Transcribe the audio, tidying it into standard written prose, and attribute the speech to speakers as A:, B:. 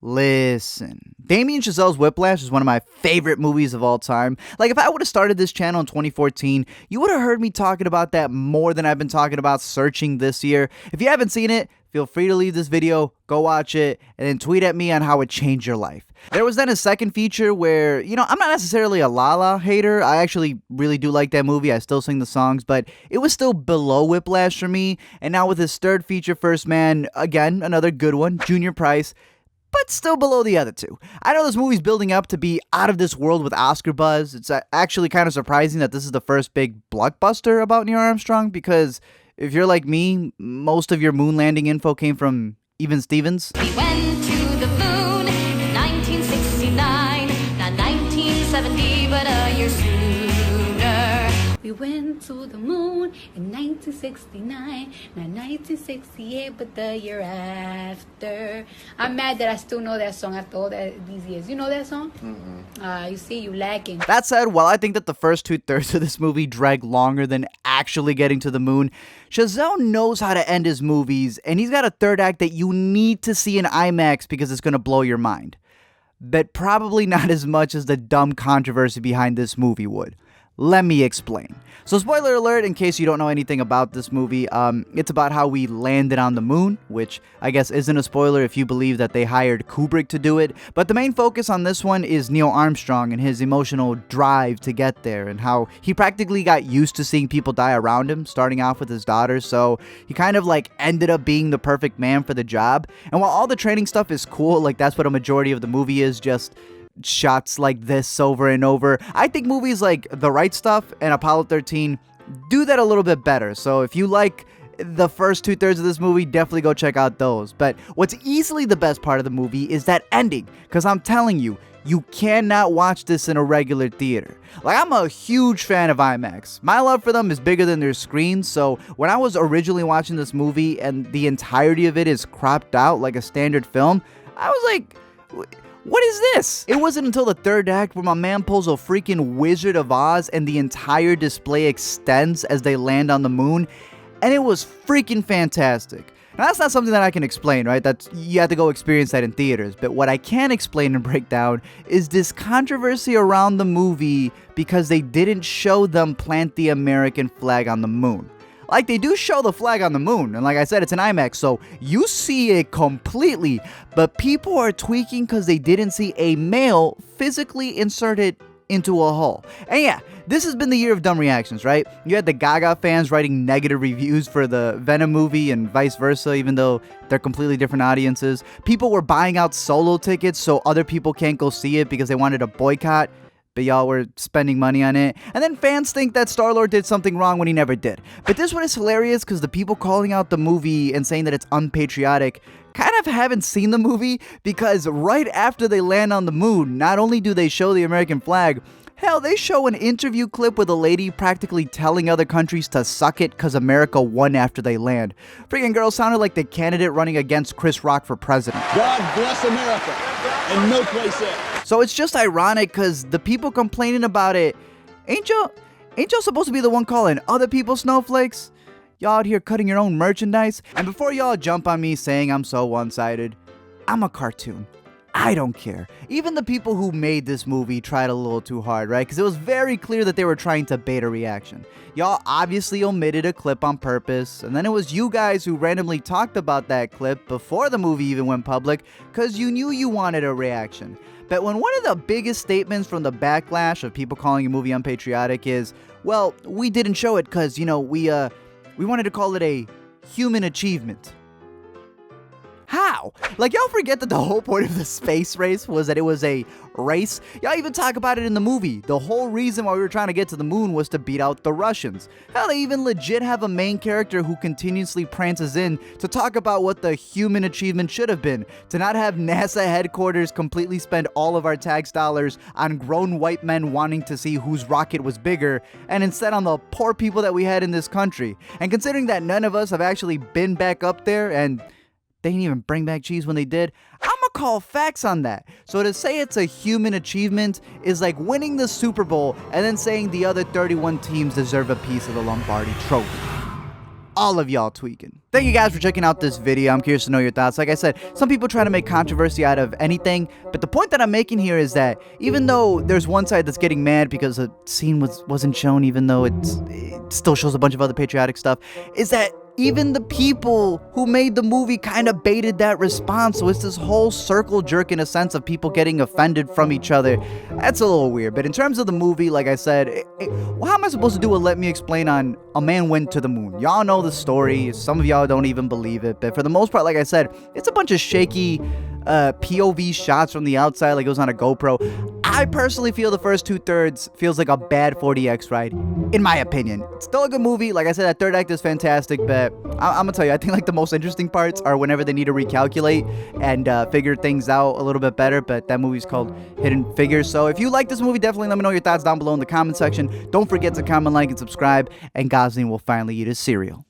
A: Listen, Damien Chazelle's Whiplash is one of my favorite movies of all time. Like, if I would have started this channel in 2014, you would have heard me talking about that more than I've been talking about Searching this year. If you haven't seen it, feel free to leave this video, go watch it, and then tweet at me on how it changed your life. There was then a second feature where, I'm not necessarily a La hater. I actually really do like that movie. I still sing the songs, but it was still below Whiplash for me. And now with his third feature, First Man, again, another good one, Junior Price, but still below the other two. I know this movie's building up to be out of this world with Oscar buzz. It's actually kind of surprising that this is the first big blockbuster about Neil Armstrong, because if you're like me, most of your moon landing info came from Even Stevens.
B: We went to the moon in 1969, not 1970, but a year sooner. We went to the moon in 1969, not 1968, but the year after. I'm mad that I still know that song after all these years. You know that song? You see, you lacking.
A: That said, while I think that the first 2/3 of this movie drag longer than actually getting to the moon, Chazelle knows how to end his movies, and he's got a third act that you need to see in IMAX because it's going to blow your mind. But probably not as much as the dumb controversy behind this movie would. Let me explain. So, spoiler alert, in case you don't know anything about this movie, it's about how we landed on the moon, which I guess isn't a spoiler if you believe that they hired Kubrick to do it. But the main focus on this one is Neil Armstrong and his emotional drive to get there, and how he practically got used to seeing people die around him, starting off with his daughter, so he kind of ended up being the perfect man for the job. And while all the training stuff is cool, that's what a majority of the movie is, just shots like this over and over, I think movies like The Right Stuff and Apollo 13 do that a little bit better. So if you like the first 2/3 of this movie, definitely go check out those. But what's easily the best part of the movie is that ending, because I'm telling you, you cannot watch this in a regular theater. I'm a huge fan of IMAX. My love for them is bigger than their screens, so when I was originally watching this movie and the entirety of it is cropped out like a standard film, I was like, what is this? It wasn't until the third act where my man pulls a freaking Wizard of Oz and the entire display extends as they land on the moon, and it was freaking fantastic. Now, that's not something that I can explain, right? You have to go experience that in theaters. But what I can explain and break down is this controversy around the movie because they didn't show them plant the American flag on the moon. They do show the flag on the moon, and like I said, it's an IMAX, so you see it completely, but people are tweaking because they didn't see a male physically inserted into a hull. And yeah, this has been the year of dumb reactions, right? You had the Gaga fans writing negative reviews for the Venom movie and vice versa, even though they're completely different audiences. People were buying out solo tickets so other people can't go see it because they wanted a boycott, but y'all were spending money on it. And then fans think that Star-Lord did something wrong when he never did. But this one is hilarious because the people calling out the movie and saying that it's unpatriotic kind of haven't seen the movie, because right after they land on the moon, not only do they show the American flag, hell, they show an interview clip with a lady practically telling other countries to suck it because America won after they land. Freaking girl sounded like the candidate running against Chris Rock for president.
C: God bless America, and no place else.
A: So it's just ironic because the people complaining about it, ain't y'all supposed to be the one calling other people snowflakes? Y'all out here cutting your own merchandise? And before y'all jump on me saying I'm so one-sided, I'm a cartoon. I don't care. Even the people who made this movie tried a little too hard, right? Because it was very clear that they were trying to bait a reaction. Y'all obviously omitted a clip on purpose, and then it was you guys who randomly talked about that clip before the movie even went public because you knew you wanted a reaction. But when one of the biggest statements from the backlash of people calling a movie unpatriotic is, well, we didn't show it because, we wanted to call it a human achievement. How? Y'all forget that the whole point of the space race was that it was a race? Y'all even talk about it in the movie. The whole reason why we were trying to get to the moon was to beat out the Russians. Hell, they even legit have a main character who continuously prances in to talk about what the human achievement should have been. To not have NASA headquarters completely spend all of our tax dollars on grown white men wanting to see whose rocket was bigger, and instead on the poor people that we had in this country. And considering that none of us have actually been back up there, and they didn't even bring back cheese when they did, I'ma call facts on that. So to say it's a human achievement is like winning the Super Bowl and then saying the other 31 teams deserve a piece of the Lombardi trophy. all of y'all tweaking. Thank you guys for checking out this video. I'm curious to know your thoughts. Like I said, some people try to make controversy out of anything, but the point that I'm making here is that even though there's one side that's getting mad because a scene wasn't shown, even though it still shows a bunch of other patriotic stuff, is that even the people who made the movie kind of baited that response. So it's this whole circle jerk in a sense of people getting offended from each other. That's a little weird. But in terms of the movie, like I said, how am I supposed to do a let me explain on a man went to the moon? Y'all know the story. Some of y'all don't even believe it. But for the most part, like I said, it's a bunch of shaky POV shots from the outside like it was on a GoPro. I personally feel the first 2/3 feels like a bad 40X ride, in my opinion. It's still a good movie. Like I said, that third act is fantastic, but I'm gonna tell you, I think like the most interesting parts are whenever they need to recalculate and figure things out a little bit better, but that movie's called Hidden Figures. So if you like this movie, definitely let me know your thoughts down below in the comment section. Don't forget to comment, like, and subscribe, and Gosling will finally eat his cereal.